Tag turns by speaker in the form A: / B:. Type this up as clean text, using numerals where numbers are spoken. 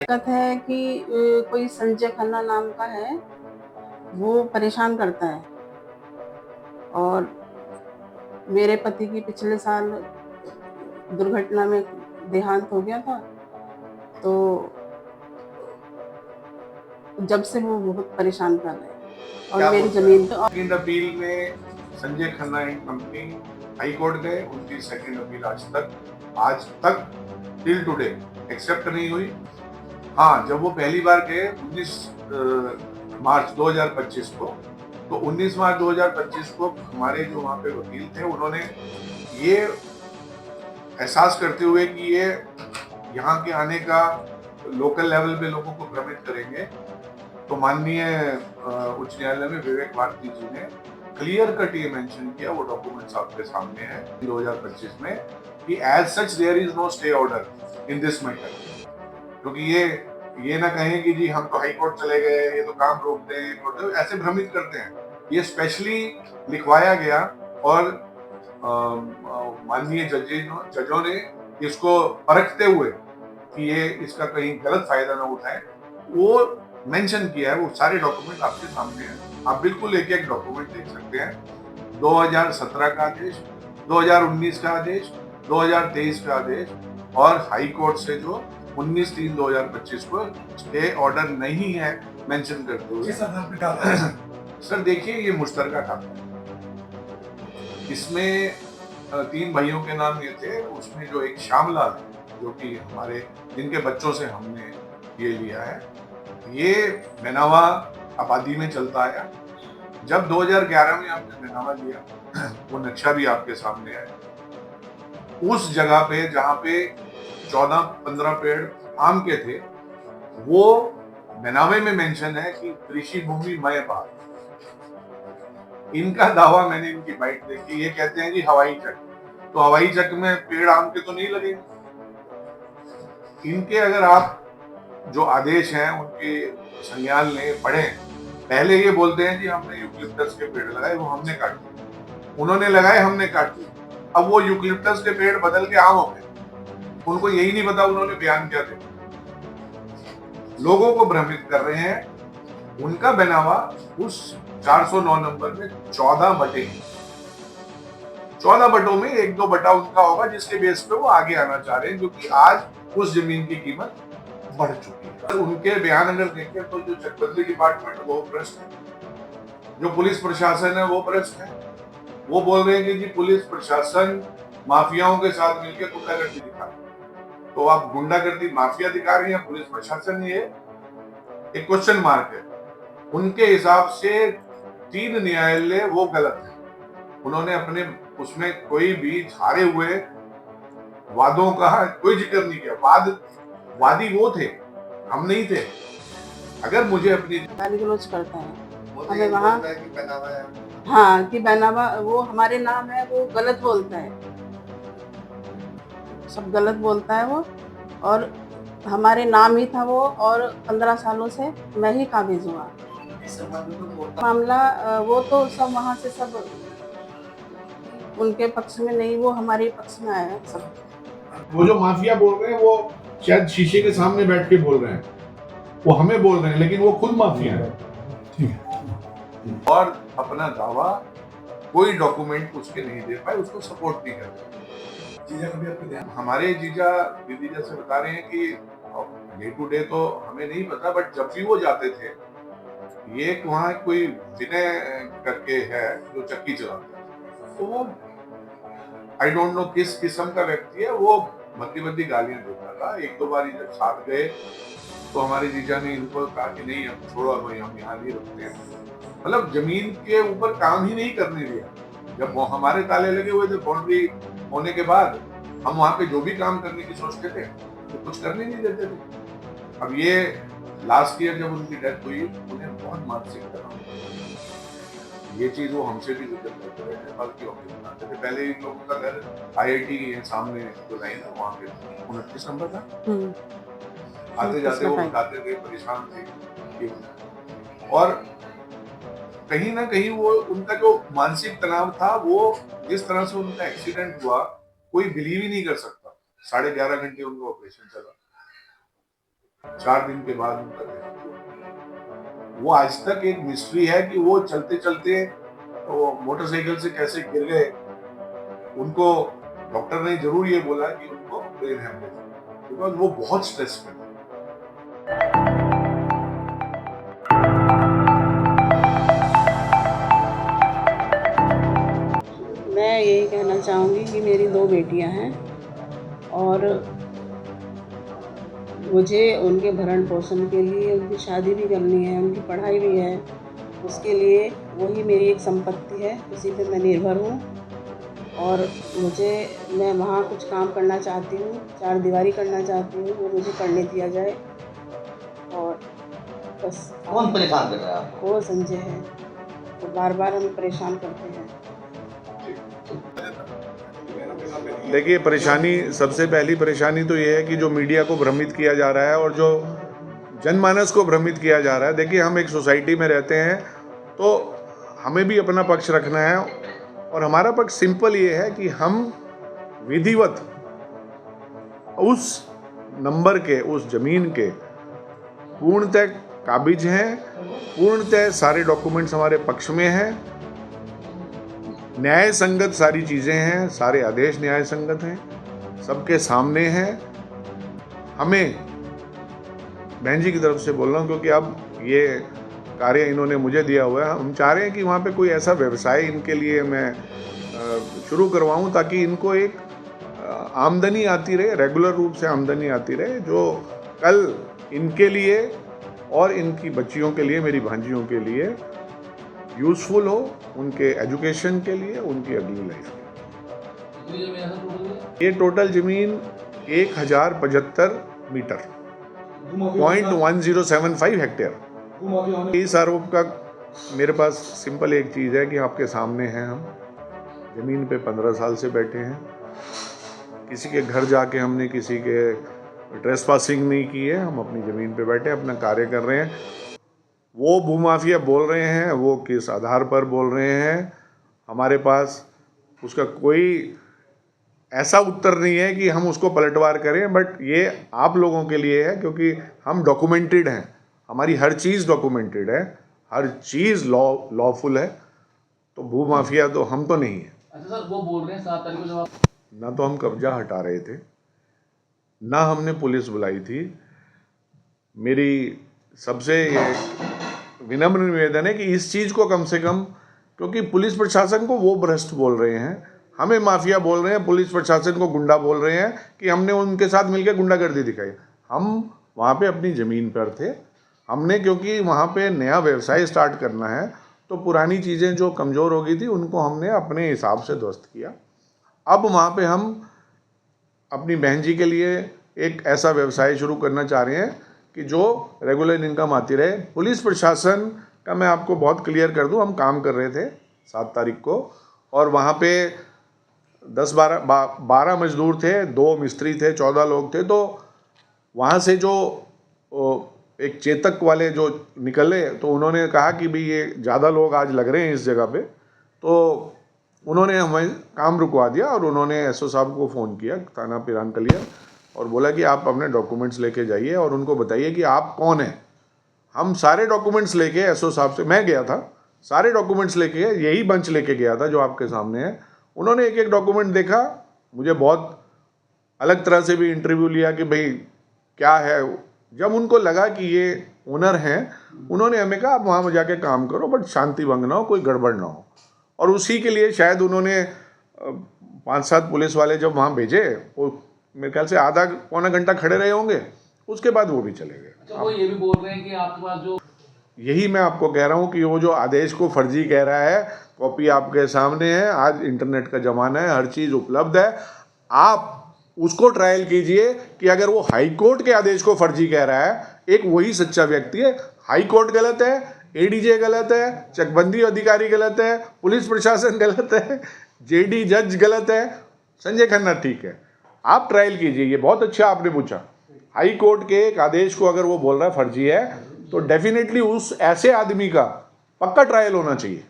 A: दिक्कत है कि कोई संजय खन्ना नाम का है, वो परेशान करता है। और मेरे पति की पिछले साल दुर्घटना में देहांत हो गया था, तो जब से वो बहुत परेशान कर रहे हैं और मेरी जमीन पे।
B: सेकंड अपील में Sanjay Khanna and company high court गए। उनकी सेकंड अपील आज तक टिल टुडे एक्सेप्ट नहीं हुई। हाँ, जब वो पहली बार गए 19 मार्च 2025 को, तो 19 मार्च 2025 को हमारे जो वहां पे वकील थे, उन्होंने ये एहसास करते हुए कि ये यहाँ के आने का लोकल लेवल पे लोगों को भ्रमित करेंगे, तो माननीय उच्च न्यायालय में विवेक भारती जी ने क्लियर कट ये मेंशन किया, वो डॉक्यूमेंट्स आपके सामने है 2025 में, कि as such there is no stay order in this matter. क्योंकि ये ना कहें कि जी हम तो हाई कोर्ट चले गए, ये तो काम रोक दें, तो ऐसे भ्रमित करते हैं। ये स्पेशली लिखवाया गया और माननीय जजों ने इसको परखते हुए कि ये इसका कहीं गलत फायदा ना उठाए, वो मेंशन किया है। वो सारे डॉक्यूमेंट आपके सामने हैं, आप बिल्कुल एक एक डॉक्यूमेंट देख सकते हैं। 2017 का आदेश, 2019 का आदेश, 2023 का आदेश और हाई कोर्ट से जो 19/3/2025 को स्टे ऑर्डर नहीं है मेंशन करते हुए। सर देखिए, ये मुश्तरका खाता है। इसमें 3 भाइयों के नाम ये थे। उसमें जो एक श्यामलाल है, जो कि हमारे जिनके बच्चों से हमने ये लिया है, ये मैनावा आबादी में चलता आया। जब 2011 में आपने मैनावा लिया, वो नक्शा भी आपके सामने है। उस जगह पे जहाँ पे 14-15 पेड़ आम के थे, वो मैनावे में मेंशन है कि कृषि भूमि मय बाग। इनका दावा, मैंने इनकी बाइट देखी, ये कहते हैं कि हवाई चक, तो हवाई चक में पेड़ आम के तो नहीं लगेंगे। इनके अगर आप जो आदेश हैं उनके संज्ञान ले पढ़े, पहले ये बोलते हैं कि हमने यूकलिप्टस के पेड़ लगाए, वो हमने काट दिए, उन्होंने लगाए, हमने काट दिए। अब वो यूकलिप्टस के पेड़ बदल के आम हो गए, उनको यही नहीं पता उन्होंने बयान क्या दिया। लोगों को भ्रमित कर रहे हैं। उनका बनावा उस 409 नंबर में 14 बटे, 14 बटों में 1-2 बटा उनका होगा, जिसके बेस पे वो आगे आना चाह रहे हैं, क्योंकि आज उस जमीन की कीमत बढ़ चुकी है। उनके बयान अगर देखें तो जो चकबंदी डिपार्टमेंट वो भ्रष्ट है, जो पुलिस प्रशासन है वो भ्रष्ट है। वो बोल रहे हैं कि जी पुलिस प्रशासन माफियाओं के साथ मिलकर गुंडागर्दी दिखा रही है। तो आप गुंडागर्दी माफिया दिखा रही है, पुलिस प्रशासन, ये एक क्वेश्चन मार्क है। उनके हिसाब से 3 न्यायालय वो गलत है। उन्होंने अपने उसमें कोई भी हारे हुए वादों का कोई जिक्र नहीं किया। वादी वो थे, हम नहीं थे। अगर मुझे अपनी
A: गाली गलौज करता है हमें वहाँ, हाँ कि बनावा वो हमारे नाम है, वो गलत बोलता है, सब गलत बोलता है वो। और हमारे नाम ही था वो, और 15 सालों से मैं ही काबिज हुआ। मामला वो तो सब वहाँ से सब उनके पक्ष में नहीं, वो हमारे पक्ष में आया है सब।
B: वो जो माफिया बोल रहे हैं, वो शायद शीशे के सामने बैठ के बोल रहे हैं, वो हमें बोल रहे हैं, लेकिन वो खुद माफिया है। ठीक है। और अपना दावा कोई डॉक्यूमेंट उसके नहीं दे पाए, उसको सपोर्ट नहीं करते। जीजा कभी आपके ध्यान, हमारे जीजा दीदी जैसे बता रहे हैं कि डे टू डे तो हमें नहीं पता, बट जब भी वो जाते थे, ये वहाँ कोई विनय करके है जो चक्की चलाता है, तो वो आई डोंट नो किस किस्म का व्यक्ति है। वो बद्दी गालियां देता था। 1-2 बार जब साथ गए तो हमारे जीजा ने इनको कहा कि नहीं, अब छोड़ो, हम यहाँ नहीं रुकते हैं। मतलब जमीन के ऊपर काम ही नहीं करने दिया। जब वो हमारे ताले लगे हुए थे बाउंड्री होने के बाद, हम वहां पे जो भी काम करने की सोचते थे तो कुछ करने नहीं देते थे। अब ये लास्ट ईयर जब उनकी डेथ हुई, उन्हें बहुत मानसिक तनाव, ये चीज वो हमसे भी जिक्र करते रहे थे, बल्कि ऑफिस बनाते थे। पहले इन लोगों का घर IIT के सामने जो लाइन है वहां पे 29 नंबर था। आते जाते वो बताते थे, परेशान थे। और कहीं ना कहीं वो उनका जो मानसिक तनाव था, वो जिस तरह से उनका एक्सीडेंट हुआ, कोई बिलीव ही नहीं कर सकता। 11.5 घंटे उनका ऑपरेशन चला। 4 दिन के बाद उनका देहांत हुआ। वो आज तक एक मिस्ट्री है कि वो चलते चलते वो मोटरसाइकिल से कैसे गिर गए। उनको डॉक्टर ने जरूर ये बोला कि उनको ब्रेन हेमरेज, बिकॉज वो बहुत स्ट्रेस में थे।
A: मैं यही कहना चाहूँगी कि मेरी 2 बेटियां हैं और मुझे उनके भरण पोषण के लिए उनकी शादी भी करनी है, उनकी पढ़ाई भी है। उसके लिए वही मेरी एक संपत्ति है, उसी पे मैं निर्भर हूँ और मैं वहाँ कुछ काम करना चाहती हूँ, 4 दीवारी करना चाहती हूँ, वो मुझे करने दिया जाए। और बस।
C: कौन परेशान कर रहा है आपको?
A: वो संजय है, तो बार-बार हमें परेशान करते हैं।
D: देखिए, परेशानी, सबसे पहली परेशानी तो ये है कि जो मीडिया को भ्रमित किया जा रहा है और जो जनमानस को भ्रमित किया जा रहा है। देखिए, हम एक सोसाइटी में रहते हैं तो हमें भी अपना पक्ष रखना है और हमारा पक्ष सिंपल ये है कि हम विधिवत उस नंबर के, उस जमीन के पूर्णतः काबिज हैं, पूर्णतः सारे डॉक्यूमेंट्स हमारे पक्ष में हैं, न्याय संगत सारी चीज़ें हैं, सारे आदेश न्याय संगत हैं, सबके सामने हैं। हमें बहन जी की तरफ से बोल रहा हूँ क्योंकि अब ये कार्य इन्होंने मुझे दिया हुआ है। हम चाह रहे हैं कि वहाँ पे कोई ऐसा व्यवसाय इनके लिए मैं शुरू करवाऊँ ताकि इनको एक आमदनी आती रहे, रेगुलर रूप से आमदनी आती रहे, जो कल इनके लिए और इनकी बच्चियों के लिए, मेरी भांजियों के लिए यूज़फुल हो, उनके एजुकेशन के लिए, उनकी अगली लाइफ के लिए। ये टोटल ज़मीन 1075 मीटर, 0.1075 हेक्टेयर। इस आरोप का मेरे पास सिंपल एक चीज़ है कि आपके सामने हैं, हम ज़मीन पे 15 साल से बैठे हैं, किसी के घर जाके हमने किसी के ट्रेसपासिंग नहीं की है, हम अपनी ज़मीन पे बैठे अपना कार्य कर रहे हैं। वो भूमाफिया बोल रहे हैं, वो किस आधार पर बोल रहे हैं, हमारे पास उसका कोई ऐसा उत्तर नहीं है कि हम उसको पलटवार करें। बट ये आप लोगों के लिए है क्योंकि हम डॉक्यूमेंटेड हैं, हमारी हर चीज़ डॉक्यूमेंटेड है, हर चीज़ लॉफुल है, तो भूमाफिया तो हम तो नहीं है।
C: अच्छा सर, वो बोल रहे हैं 7 तारीख को जब आप
D: ना तो हम कब्जा हटा रहे थे, ना हमने पुलिस बुलाई थी। मेरी सबसे विनम्र निवेदन है कि इस चीज़ को कम से कम, क्योंकि पुलिस प्रशासन को वो भ्रष्ट बोल रहे हैं, हमें माफिया बोल रहे हैं, पुलिस प्रशासन को गुंडा बोल रहे हैं कि हमने उनके साथ मिलकर गुंडागर्दी दिखाई। हम वहाँ पे अपनी ज़मीन पर थे, हमने, क्योंकि वहाँ पे नया व्यवसाय स्टार्ट करना है तो पुरानी चीज़ें जो कमज़ोर हो गई थी उनको हमने अपने हिसाब से ध्वस्त किया। अब वहाँ पे हम अपनी बहन जी के लिए एक ऐसा व्यवसाय शुरू करना चाह रहे हैं कि जो रेगुलर इनकम आती रहे। पुलिस प्रशासन का मैं आपको बहुत क्लियर कर दूं, हम काम कर रहे थे 7 तारीख को और वहाँ पे 10-12 मजदूर थे, 2 मिस्त्री थे, 14 लोग थे। तो वहाँ से जो एक चेतक वाले जो निकले तो उन्होंने कहा कि भाई ये ज़्यादा लोग आज लग रहे हैं इस जगह पे, तो उन्होंने हमें काम रुकवा दिया और उन्होंने एसओ साहब को फ़ोन किया, थाना पिरानकलिया, और बोला कि आप अपने डॉक्यूमेंट्स लेके जाइए और उनको बताइए कि आप कौन हैं। हम सारे डॉक्यूमेंट्स लेके एसओ साहब से, मैं गया था, सारे डॉक्यूमेंट्स लेके, यही बंच लेके गया था जो आपके सामने है। उन्होंने एक एक डॉक्यूमेंट देखा, मुझे बहुत अलग तरह से भी इंटरव्यू लिया कि भाई क्या है। जब उनको लगा कि ये ओनर हैं, उन्होंने हमें कहा आप वहाँ जाके काम करो, बट शांति भंग ना हो, कोई गड़बड़ ना हो। और उसी के लिए शायद उन्होंने 5-7 पुलिस वाले जब वहाँ भेजे, वो मेरे ख्याल से आधा पौना घंटा खड़े रहे होंगे, उसके बाद वो भी चले गए।
C: अच्छा, वो ये भी बोल रहे हैं कि आपके पास जो,
D: यही मैं आपको कह रहा हूँ कि वो जो आदेश को फर्जी कह रहा है, कॉपी आपके सामने है। आज इंटरनेट का ज़माना है, हर चीज़ उपलब्ध है, आप उसको ट्रायल कीजिए कि अगर वो हाई कोर्ट के आदेश को फर्जी कह रहा है, एक वही सच्चा व्यक्ति है। हाई कोर्ट गलत है, एडीजे गलत है, चकबंदी अधिकारी गलत है, पुलिस प्रशासन गलत है, जेडी जज गलत है, संजय खन्ना ठीक है। आप ट्रायल कीजिए, ये बहुत अच्छा आपने पूछा। हाई कोर्ट के एक आदेश को अगर वो बोल रहा है फर्जी है, तो डेफिनेटली उस ऐसे आदमी का पक्का ट्रायल होना चाहिए।